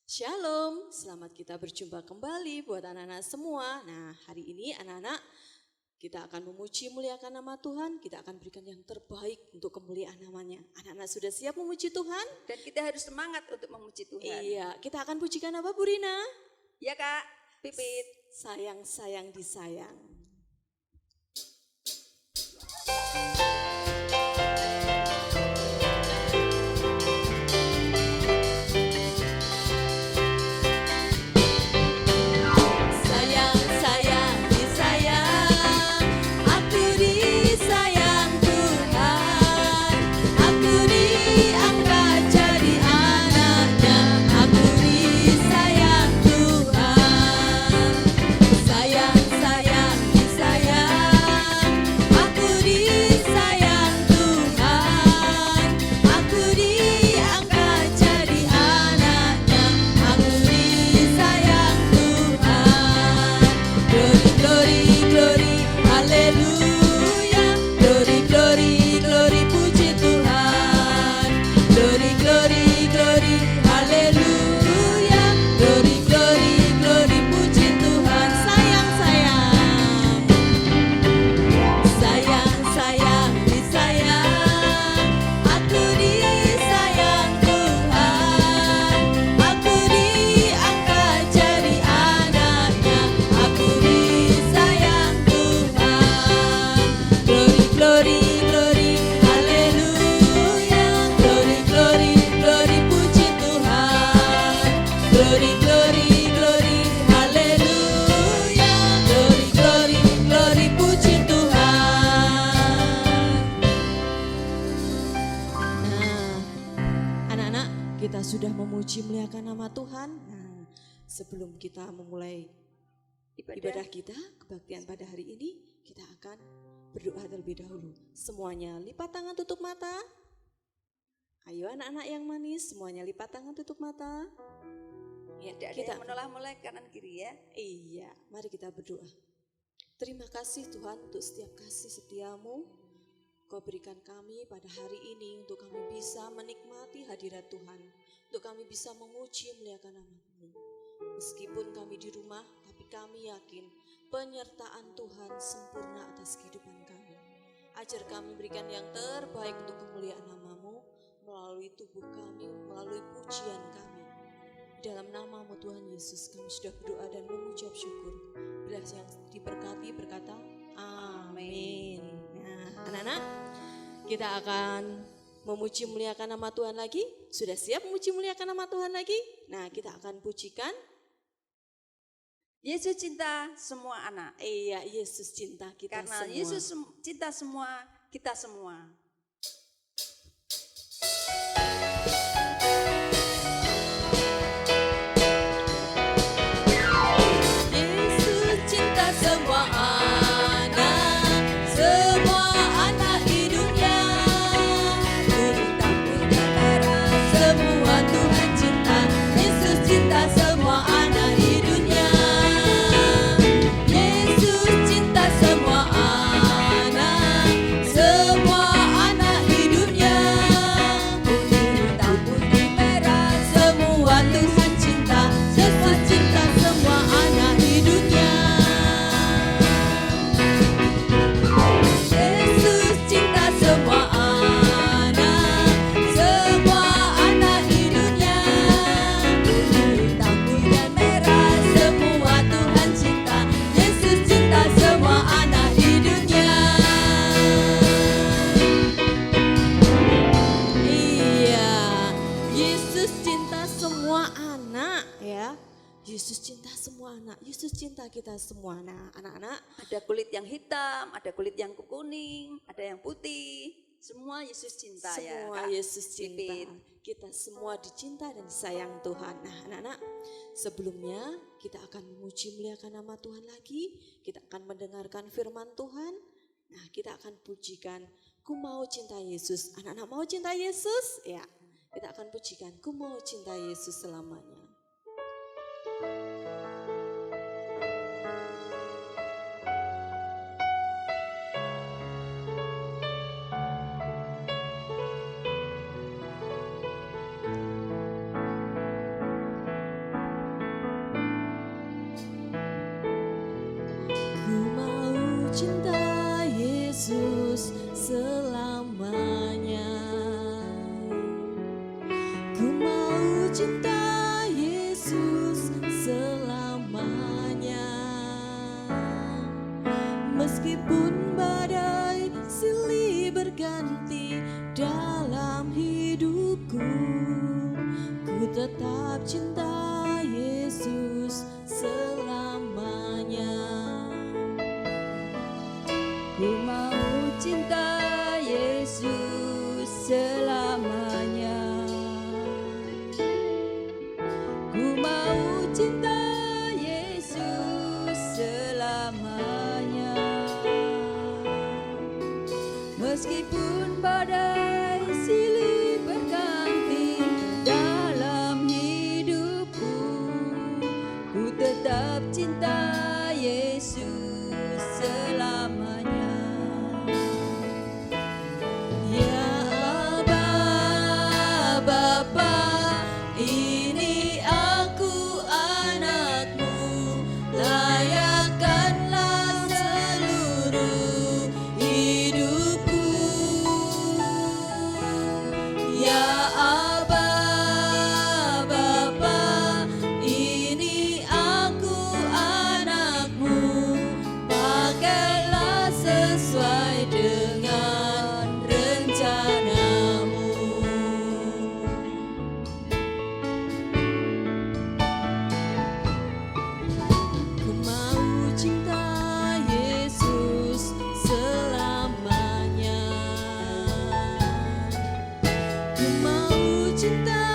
Shalom, selamat kita berjumpa kembali buat anak-anak semua. Nah, hari ini anak-anak kita akan memuji muliakan nama Tuhan, kita akan berikan yang terbaik untuk kemuliaan namanya. Anak-anak sudah siap memuji Tuhan? Dan kita harus semangat untuk memuji Tuhan. Iya, kita akan pujikan apa Bu Rina? Ya Kak, Pipit. Sayang-sayang disayang. Kita sudah memuji muliakan nama Tuhan. Nah, sebelum kita memulai ibadah kita, kebaktian pada hari ini, kita akan berdoa terlebih dahulu. Semuanya lipat tangan, tutup mata. Ayo anak-anak yang manis, semuanya lipat tangan, tutup mata. Ya, kita menoleh kanan kiri ya. Iya, mari kita berdoa. Terima kasih Tuhan untuk setiap kasih setiamu. Kau berikan kami pada hari ini untuk kami bisa menikmati hadirat Tuhan. Untuk kami bisa memuji muliakan nama-Mu. Meskipun kami di rumah, tapi kami yakin penyertaan Tuhan sempurna atas kehidupan kami. Ajar kami berikan yang terbaik untuk kemuliaan nama-Mu melalui tubuh kami, melalui pujian kami. Dalam nama-Mu Tuhan Yesus kami sudah berdoa dan mengucap syukur. Bila yang diberkati berkata, amin. Nah, anak-anak, kita akan memuji muliakan nama Tuhan lagi. Sudah siap memuji muliakan nama Tuhan lagi? Nah, kita akan pujikan Yesus cinta semua anak. Iya, Yesus cinta kita Karena semua. Yesus cinta semua, kita semua. Yesus cinta kita semua. Nah, anak-anak, ada kulit yang hitam, ada kulit yang kuning, ada yang putih. Semua Yesus cinta semua ya. Semua Yesus cinta. Kita semua dicinta dan disayang Tuhan. Nah, anak-anak, sebelumnya kita akan memuji muliakan nama Tuhan lagi. Kita akan mendengarkan firman Tuhan. Nah, kita akan pujikan Ku Mau Cinta Yesus. Anak-anak mau cinta Yesus? Ya, kita akan pujikan Ku Mau Cinta Yesus selamanya. tetap cinta Yesus selamanya. Ku mau cinta Yesus selamanya. Ku mau cinta Yesus selamanya. Meskipun badai silih berganti dalam hidupku, ku tetap cinta Yesus selamanya. Ya Aba, Bapa, ini aku anakmu, layakkanlah seluruh hidupku. Ya Aba, Bapa, ini aku anakmu, pakailah sesuai dengan rencanamu. Ku mau cinta Yesus selamanya. Ku mau cinta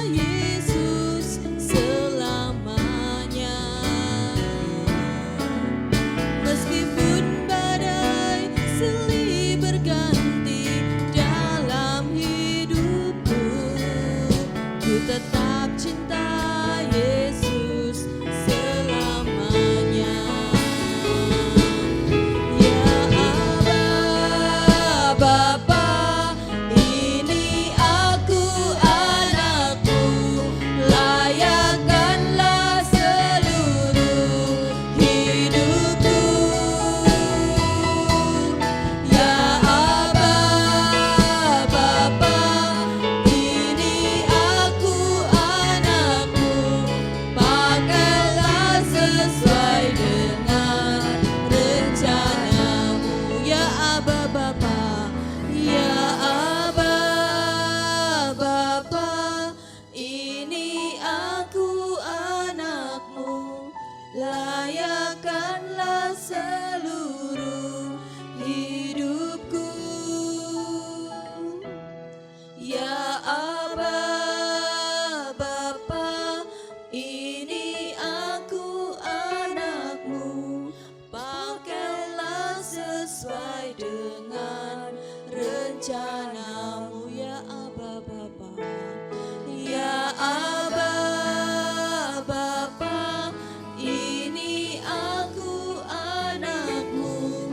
Yesus selamanya. Meskipun badai silih berganti dalam hidupku, ku tetap cinta Yesus selamanya. Ya Aba, Bapa, ini aku anakmu, layakkanlah seluruh hidupku. Ya Aba, Bapa, ini aku anakmu, pakailah sesuai dengan rencanamu. Ya Aba, Bapa, ya Aba, Bapa, ini aku anakmu, layakkanlah seluruh hidupku. Ya Aba, Bapa, ini aku anakmu, pakailah sesuai dengan rencanamu. Ya Aba, Bapa, ya Aba, Bapa, ini aku anakmu,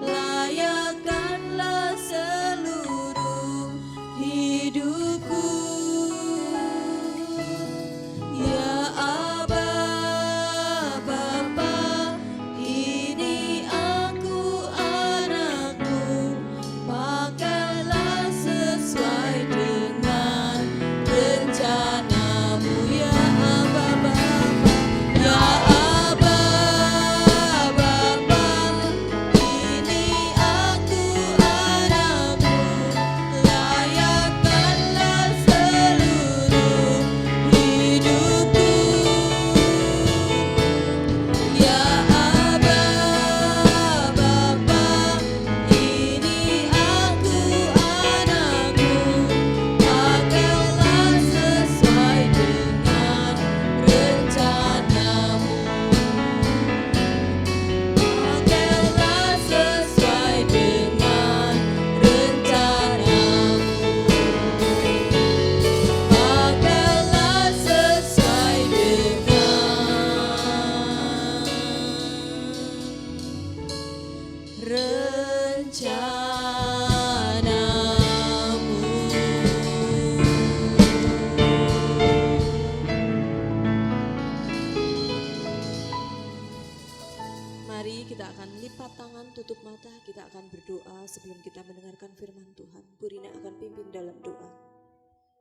layakkanlah seluruh hidupku. Ya Aba, Bapa, ini aku anakmu, pakailah sesuai dengan rencanamu. Ya Aba, Bapa, ya Aba, Bapa, ini aku anakmu, layakkanlah seluruh hidupku. Ya Aba, Bapa, ini aku anakmu, pakailah sesuai dengan rencanamu. Pakailah sesuai dengan rencanamu. Pakailah sesuai dengan rencanamu. Mari kita akan lipat tangan, tutup mata, kita akan berdoa sebelum kita mendengarkan firman Tuhan. Bu Rina akan pimpin dalam doa.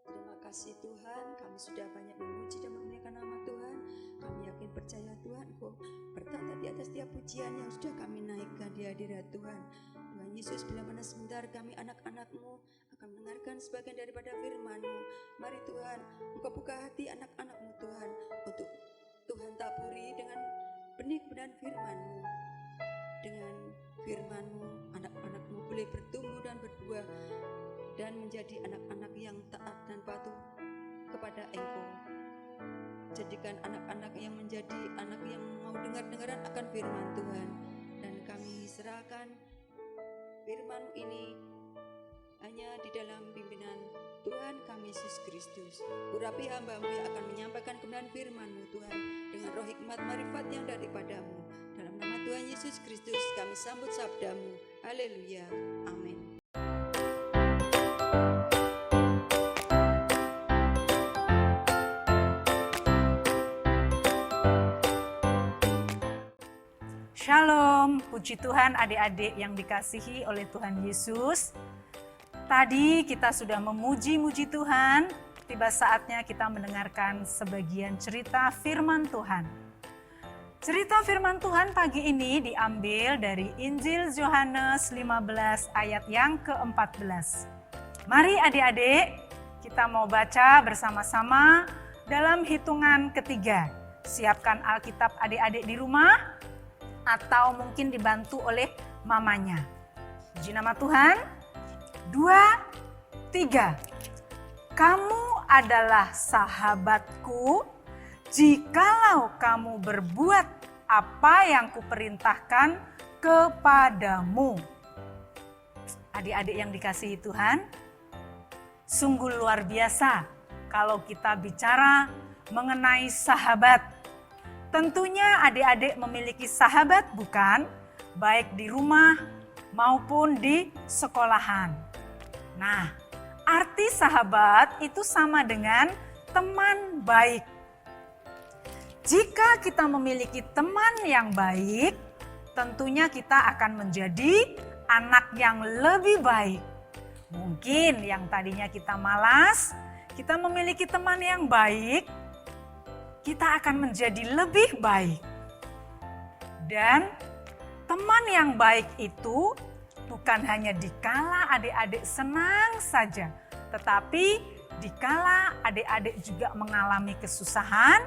Terima kasih Tuhan, kami sudah banyak memuji dan memuliakan nama Tuhan. Kami yakin percaya Tuhan, Engkau bertata di atas setiap pujian yang sudah kami naikkan di hadirat Tuhan. Tuhan Tuhan Yesus, bila mana sebentar kami anak-anak-Mu akan mendengarkan sebagian daripada firman-Mu. Mari Tuhan, Engkau buka hati anak-anak-Mu Tuhan, untuk Tuhan taburi dengan benih kebenaran firman-Mu. Dengan firman-Mu, anak-anak-Mu boleh bertumbuh dan berbuah dan menjadi anak-anak yang taat dan patuh kepada Engkau. Jadikan anak-anak yang menjadi anak yang mau dengar-dengaran akan firman Tuhan. Dan kami serahkan firman-Mu ini hanya di dalam pimpinan Tuhan kami Yesus Kristus. Urapi hamba-Mu yang akan menyampaikan kebenaran firman-Mu Tuhan, dengan roh hikmat marifat yang daripada-Mu. Dalam nama Tuhan Yesus Kristus kami sambut sabda-Mu. Haleluya. Amin. Shalom, puji Tuhan adik-adik yang dikasihi oleh Tuhan Yesus. Tadi kita sudah memuji-muji Tuhan, tiba saatnya kita mendengarkan sebagian cerita firman Tuhan. Cerita firman Tuhan pagi ini diambil dari Injil Yohanes 15 ayat yang ke-14. Mari adik-adik, kita mau baca bersama-sama dalam hitungan ketiga. Siapkan Alkitab adik-adik di rumah, atau mungkin dibantu oleh mamanya. Puji nama Tuhan. 2, 3. Kamu adalah sahabatku jikalau kamu berbuat apa yang kuperintahkan kepadamu. Adik-adik yang dikasihi Tuhan, sungguh luar biasa kalau kita bicara mengenai sahabat. Tentunya adik-adik memiliki sahabat bukan? Baik di rumah maupun di sekolahan. Nah, arti sahabat itu sama dengan teman baik. Jika kita memiliki teman yang baik, tentunya kita akan menjadi anak yang lebih baik. Mungkin yang tadinya kita malas, kita memiliki teman yang baik, kita akan menjadi lebih baik. Dan teman yang baik itu bukan hanya dikala adik-adik senang saja, tetapi dikala adik-adik juga mengalami kesusahan,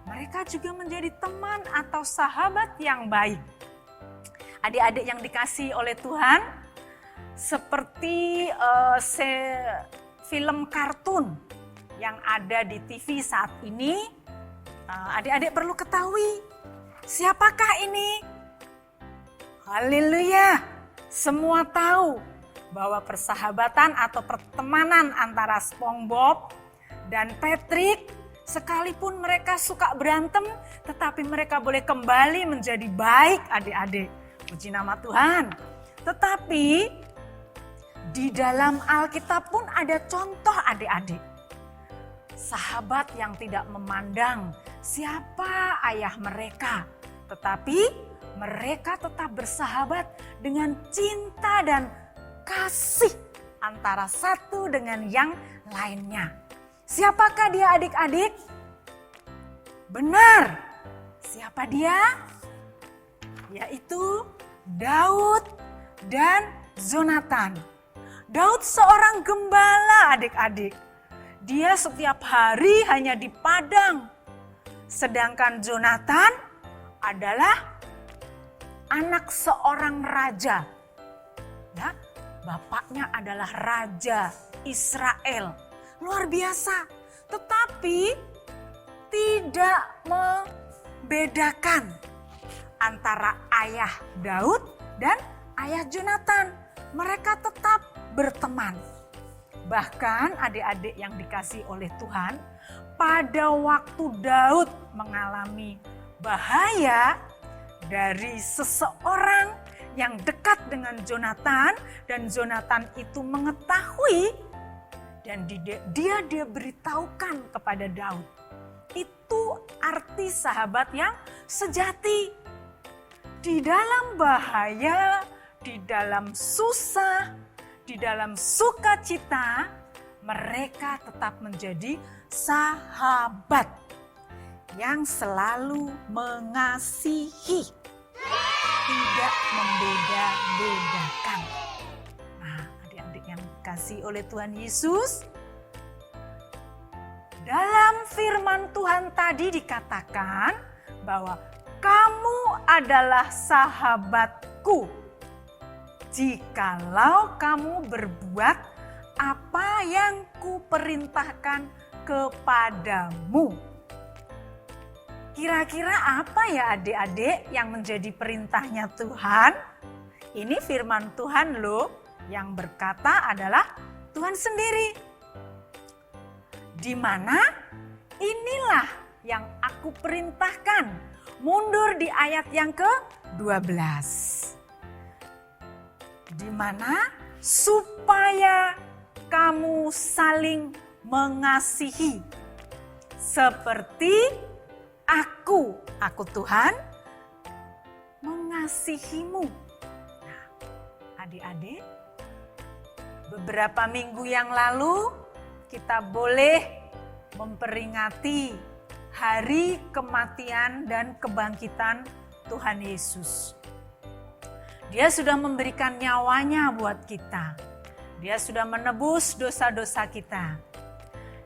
mereka juga menjadi teman atau sahabat yang baik. Adik-adik yang dikasihi oleh Tuhan, seperti film kartun yang ada di TV saat ini, adik-adik perlu ketahui, siapakah ini? Haleluya, semua tahu bahwa persahabatan atau pertemanan antara SpongeBob dan Patrick, sekalipun mereka suka berantem, tetapi mereka boleh kembali menjadi baik adik-adik. Puji nama Tuhan. Tetapi di dalam Alkitab pun ada contoh adik-adik. Sahabat yang tidak memandang siapa ayah mereka, tetapi mereka tetap bersahabat dengan cinta dan kasih antara satu dengan yang lainnya. Siapakah dia adik-adik? Benar, siapa dia? Yaitu Daud dan Jonatan. Daud seorang gembala adik-adik. Dia setiap hari hanya di padang. Sedangkan Jonatan adalah anak seorang raja. Ya, bapaknya adalah raja Israel. Luar biasa. Tetapi tidak membedakan antara ayah Daud dan ayah Jonatan. Mereka tetap berteman. Bahkan adik-adik yang dikasihi oleh Tuhan, pada waktu Daud mengalami bahaya dari seseorang yang dekat dengan Jonatan, dan Jonatan itu mengetahui dan dia beritahukan kepada Daud. Itu arti sahabat yang sejati. Di dalam bahaya, di dalam susah, di dalam sukacita, mereka tetap menjadi sahabat yang selalu mengasihi, tidak membeda-bedakan. dikasihi oleh Tuhan Yesus, dalam firman Tuhan tadi dikatakan bahwa kamu adalah sahabatku jikalau kamu berbuat apa yang kuperintahkan kepadamu. Kira-kira apa ya adik-adik yang menjadi perintahnya Tuhan? Ini firman Tuhan loh, yang berkata adalah Tuhan sendiri. Di mana inilah yang aku perintahkan. Mundur di ayat yang ke-12. Di mana supaya kamu saling mengasihi seperti aku Tuhan mengasihimu. Nah, adik-adik, beberapa minggu yang lalu kita boleh memperingati hari kematian dan kebangkitan Tuhan Yesus. Dia sudah memberikan nyawanya buat kita. Dia sudah menebus dosa-dosa kita.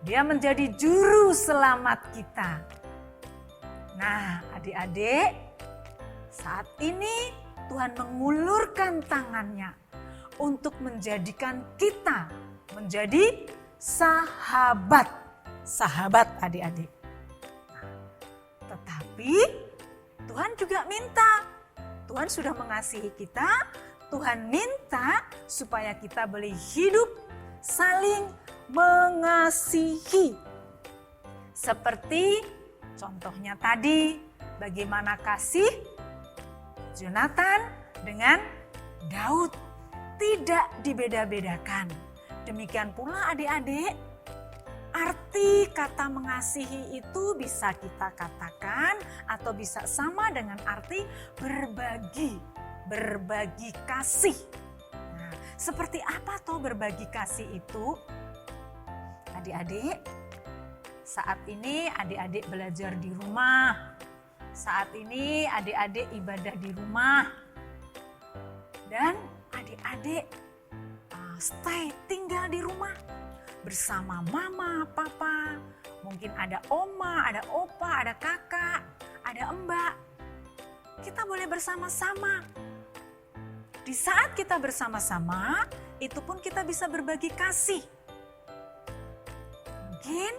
Dia menjadi juru selamat kita. Nah, adik-adik, saat ini Tuhan mengulurkan tangannya untuk menjadikan kita menjadi sahabat. Sahabat adik-adik. Nah, tetapi Tuhan juga minta, Tuhan sudah mengasihi kita, Tuhan minta supaya kita boleh hidup saling mengasihi. Seperti contohnya tadi, bagaimana kasih Jonathan dengan Daud tidak dibeda-bedakan. Demikian pula adik-adik, arti kata mengasihi itu bisa kita katakan atau bisa sama dengan arti berbagi, berbagi kasih. Nah, seperti apa toh berbagi kasih itu? Adik-adik, saat ini adik-adik belajar di rumah. Saat ini adik-adik ibadah di rumah. Dan adik-adik stay tinggal di rumah bersama mama, papa. Mungkin ada oma, ada opa, ada kakak, ada mbak. Kita boleh bersama-sama. Di saat kita bersama-sama, itu pun kita bisa berbagi kasih. Mungkin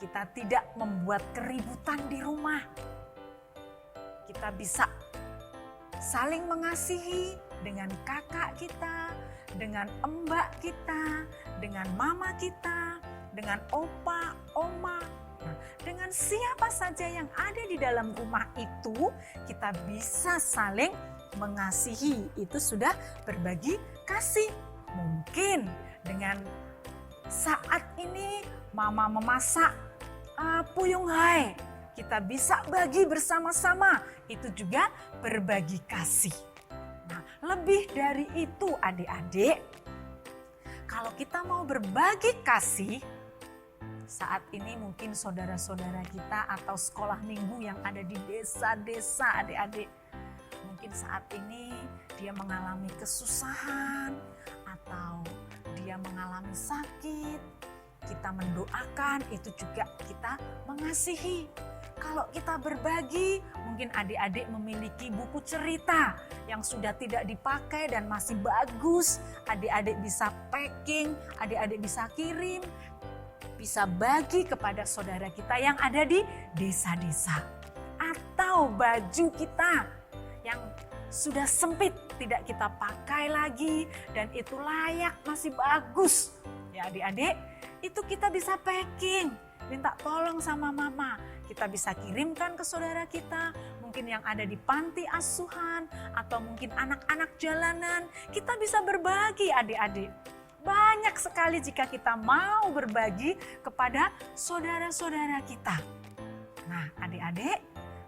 kita tidak membuat keributan di rumah. Kita bisa saling mengasihi dengan kakak kita, dengan mbak kita, dengan mama kita, dengan opa, oma. Nah, dengan siapa saja yang ada di dalam rumah itu, kita bisa saling mengasihi. Itu sudah berbagi kasih. Mungkin dengan saat ini mama memasak puyung hai, kita bisa bagi bersama-sama. Itu juga berbagi kasih. Nah, lebih dari itu adik-adik, kalau kita mau berbagi kasih, saat ini mungkin saudara-saudara kita atau sekolah minggu yang ada di desa-desa adik-adik, mungkin saat ini dia mengalami kesusahan atau dia mengalami sakit, kita mendoakan, itu juga kita mengasihi. Kalau kita berbagi, mungkin adik-adik memiliki buku cerita yang sudah tidak dipakai dan masih bagus. Adik-adik bisa packing, adik-adik bisa kirim, bisa bagi kepada saudara kita yang ada di desa-desa. Atau baju kita yang sudah sempit, tidak kita pakai lagi dan itu layak, masih bagus. Ya adik-adik, itu kita bisa packing, minta tolong sama mama. Kita bisa kirimkan ke saudara kita, mungkin yang ada di panti asuhan atau mungkin anak-anak jalanan. Kita bisa berbagi adik-adik. Banyak sekali jika kita mau berbagi kepada saudara-saudara kita. Nah adik-adik,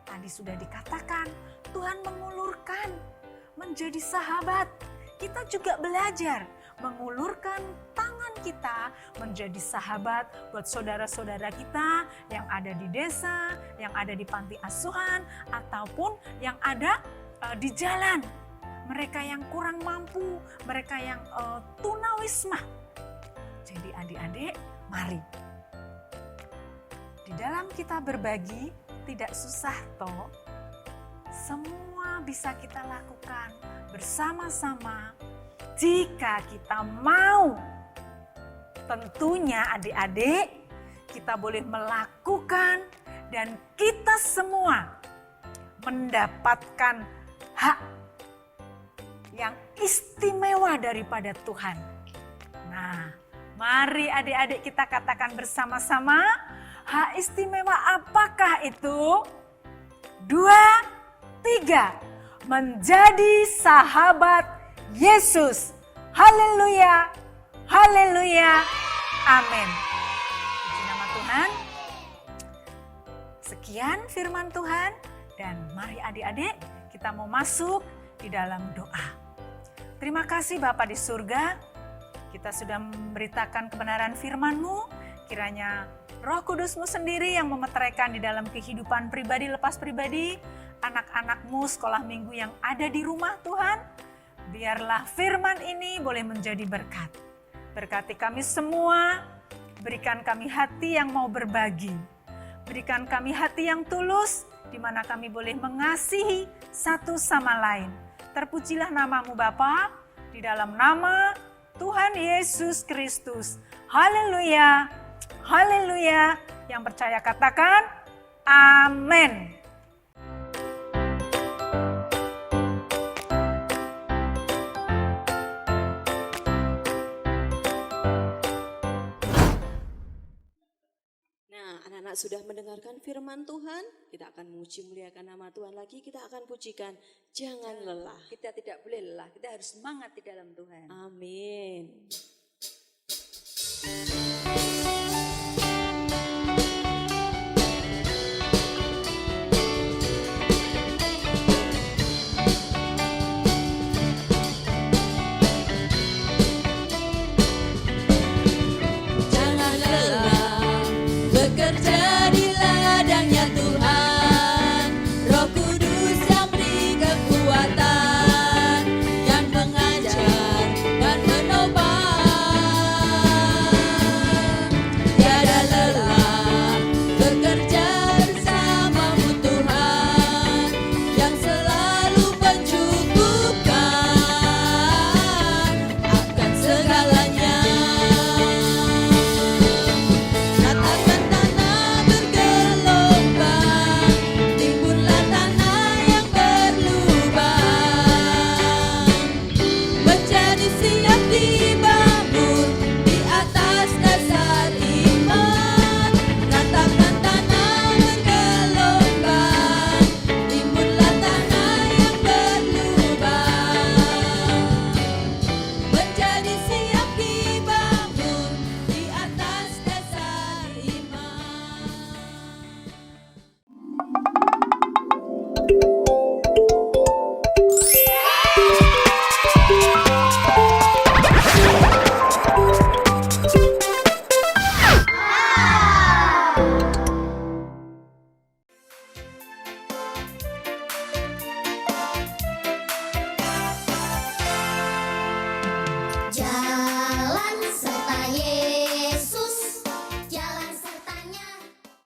tadi sudah dikatakan Tuhan mengulurkan menjadi sahabat. Kita juga belajar mengulurkan tangan kita menjadi sahabat buat saudara-saudara kita yang ada di desa, yang ada di panti asuhan, ataupun yang ada di jalan. Mereka yang kurang mampu, mereka yang tunawisma. Jadi adik-adik, mari. Di dalam kita berbagi tidak susah toh. Semua bisa kita lakukan bersama-sama jika kita mau. Tentunya adik-adik kita boleh melakukan dan kita semua mendapatkan hak yang istimewa daripada Tuhan. Nah, mari adik-adik kita katakan bersama-sama, hak istimewa apakah itu? 2, 3, menjadi sahabat Yesus. Haleluya, haleluya, amin. Puji nama Tuhan. Sekian firman Tuhan dan mari adik-adik kita mau masuk di dalam doa. Terima kasih Bapa di surga, kita sudah memberitakan kebenaran firman-Mu, kiranya Roh Kudus-Mu sendiri yang memeteraikan di dalam kehidupan pribadi lepas pribadi, anak-anak-Mu sekolah minggu yang ada di rumah Tuhan, biarlah firman ini boleh menjadi berkat. Berkati kami semua, berikan kami hati yang mau berbagi, berikan kami hati yang tulus, di mana kami boleh mengasihi satu sama lain. Terpujilah nama-Mu Bapa, di dalam nama Tuhan Yesus Kristus. Haleluya, haleluya. Yang percaya katakan, amin. Anak-anak sudah mendengarkan firman Tuhan, kita akan memuji muliakan nama Tuhan lagi, kita akan pujikan jangan lelah. Kita tidak boleh lelah, kita harus semangat di dalam Tuhan. Amin.